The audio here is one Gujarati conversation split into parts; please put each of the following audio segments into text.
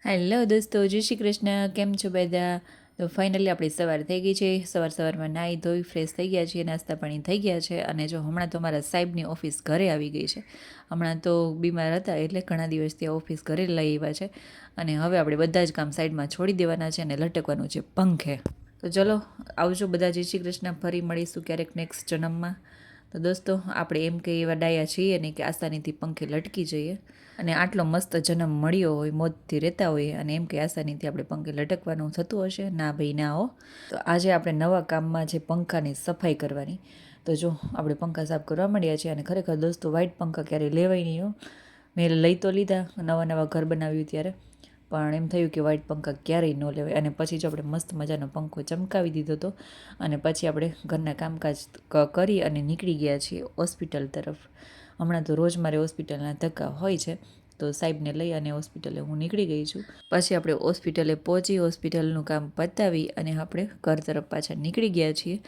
હેલો દોસ્તો, જય શ્રી કૃષ્ણ. કેમ છો બધા? તો ફાઇનલી આપણી સવાર થઈ ગઈ છે. સવારમાં નાહી ધોઈ ફ્રેશ થઈ ગયા છીએ, નાસ્તા પાણી થઈ ગયા છે. અને જો હમણાં તો મારા સાહેબની ઓફિસ ઘરે આવી ગઈ છે. હમણાં તો બીમાર હતા એટલે ઘણા દિવસથી ઓફિસ ઘરે લઈ આવ્યા છે. અને હવે આપણે બધા જ કામ સાઈડમાં છોડી દેવાના છે અને લટકવાનું છે પંખે. તો ચલો આવજો બધા, જય શ્રી કૃષ્ણ. ફરી મળીશું ક્યારેક નેક્સ્ટ જન્મમાં. તો દોસ્તો, આપણે એમ કે એવા ડાયા છીએ ને કે આસાનીથી પંખે લટકી જઈએ, અને આટલો મસ્ત જન્મ મળ્યો હોય, મોજથી રહેતા હોઈએ, અને એમ કે આસાનીથી આપણે પંખે લટકવાનું થતું હશે? ના ભાઈ ના હો. તો આજે આપણે નવા કામમાં છે પંખાની સફાઈ કરવાની. તો જો આપણે પંખા સાફ કરવા માંડ્યા છીએ. અને ખરેખર દોસ્તો, વ્હાઈટ પંખા ક્યારેય લેવાય નહીં હો. મેં લઈ તો લીધા નવા ઘર બનાવ્યું ત્યારે, પણ એમ થયું કે વ્હાઈટ પંખા ક્યારેય ન લેવાય. અને પછી જો આપણે મસ્ત મજાનો પંખો ચમકાવી દીધો હતો. અને પછી આપણે ઘરના કામકાજ કરી અને નીકળી ગયા છીએ હોસ્પિટલ તરફ. હમણાં તો રોજ મારે હોસ્પિટલના ધક્કા હોય છે, તો સાહેબને લઈ અને હોસ્પિટલે હું નીકળી ગઈ છું. પછી આપણે હોસ્પિટલે પહોંચી, હોસ્પિટલનું કામ પતાવી અને આપણે ઘર તરફ પાછા નીકળી ગયા છીએ.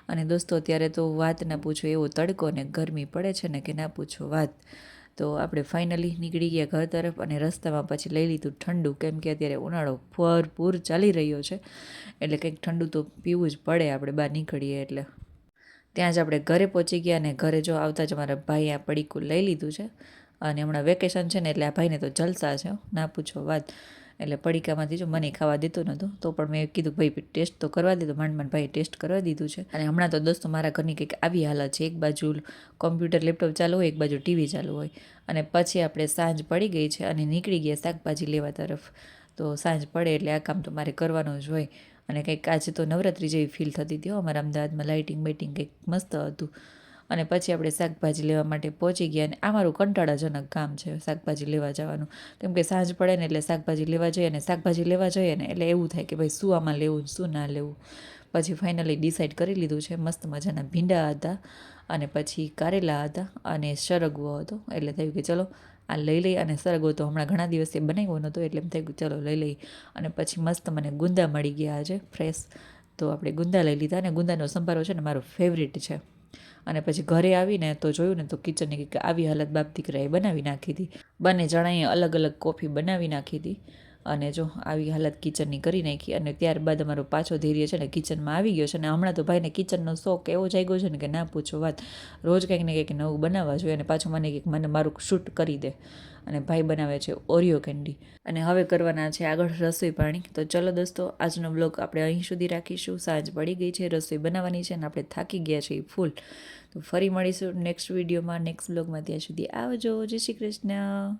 અને દોસ્તો, અત્યારે તો વાત ના પૂછો, એવો તડકો ને ગરમી પડે છે ને કે ના પૂછો વાત. તો આપણે ફાઇનલી નીકળી ગયા ઘર તરફ. અને રસ્તામાં પછી લઈ લીધું ઠંડુ, કેમ કે અત્યારે ઉનાળો ભરપૂર ચાલી રહ્યો છે, એટલે કંઈક ઠંડુ તો પીવું જ પડે આપણે બહાર નીકળીએ એટલે. ત્યાં જ આપણે ઘરે પહોંચી ગયા. અને ઘરે જો આવતા જ મારા ભાઈ આ પડીકું લઈ લીધું છે. અને હમણાં વેકેશન છે ને એટલે આ ભાઈને તો જલસા છે, ના પૂછો વાત. એટલે પડીકામાંથી જો મને ખાવા દેતો નહોતો, તો પણ મેં કીધું ભાઈ ટેસ્ટ તો કરવા દીધું. માંડ ભાઈ ટેસ્ટ કરવા દીધું છે. અને હમણાં તો દોસ્તો મારા ઘરની કંઈક આવી હાલત છે, એક બાજુ કોમ્પ્યુટર લેપટોપ ચાલુ હોય, એક બાજુ ટીવી ચાલુ હોય. અને પછી આપણે સાંજ પડી ગઈ છે અને નીકળી ગયા શાકભાજી લેવા તરફ. તો સાંજ પડે એટલે આ કામ તો મારે કરવાનું જ હોય. અને કંઈક આજે તો નવરાત્રી જેવી ફીલ થતી હતી અમારા અમદાવાદમાં, લાઇટિંગ બાઇટિંગ કંઈક મસ્ત હતું. અને પછી આપણે શાકભાજી લેવા માટે પહોંચી ગયા. અને આ મારું કંટાળાજનક કામ છે શાકભાજી લેવા જવાનું, કેમ કે સાંજ પડે ને એટલે શાકભાજી લેવા જઈએ. અને શાકભાજી લેવા જઈએ ને એટલે એવું થાય કે ભાઈ શું આમાં લેવું, શું ના લેવું. પછી ફાઇનલી ડિસાઈડ કરી લીધું છે. મસ્ત મજાના ભીંડા હતા, અને પછી કારેલા હતા, અને સરગવો હતો. એટલે થયું કે ચલો આ લઈ લઈ. અને સરગવો તો હમણાં ઘણા દિવસે બનાવ્યો નહોતો, એટલે એમ થયું કે ચલો લઈ લઈ. અને પછી મસ્ત મને ગુંદા મળી ગયા આજે ફ્રેશ, તો આપણે ગુંદા લઈ લીધા. અને ગુંદાનો સંભારો છે ને મારો ફેવરિટ છે. અને પછી ઘરે આવીને તો જોયું ને તો કિચનની કંઈક આવી હાલત બાપ દીકરાએ બનાવી નાખી હતી. બંને જણાએ અલગ અલગ કોફી બનાવી નાખી હતી. અને જો આવી હાલત કિચનની કરી નાખી. અને ત્યારબાદ અમારો પાછો ધૈર્ય છે ને કિચનમાં આવી ગયો છે. અને હમણાં તો ભાઈને કિચનનો શોખ એવો જાગ્યો છે ને કે ના પૂછો વાત. રોજ કંઈક ને કંઈક નવું બનાવવા જોઈએ. અને પાછું મને મારું શૂટ કરી દે. અને ભાઈ બનાવે છે ઓરિયો કેન્ડી. અને હવે કરવાના છે આગળ રસોઈ પાણી. તો ચલો દોસ્તો, આજનો બ્લોગ આપણે અહીં સુધી રાખીશું. સાંજ પડી ગઈ છે, રસોઈ બનાવવાની છે, અને આપણે થાકી ગયા છીએ ફૂલ. તો ફરી મળીશું નેક્સ્ટ વિડીયોમાં, નેક્સ્ટ બ્લોગમાં. ત્યાં સુધી આવજો, જય શ્રી કૃષ્ણ.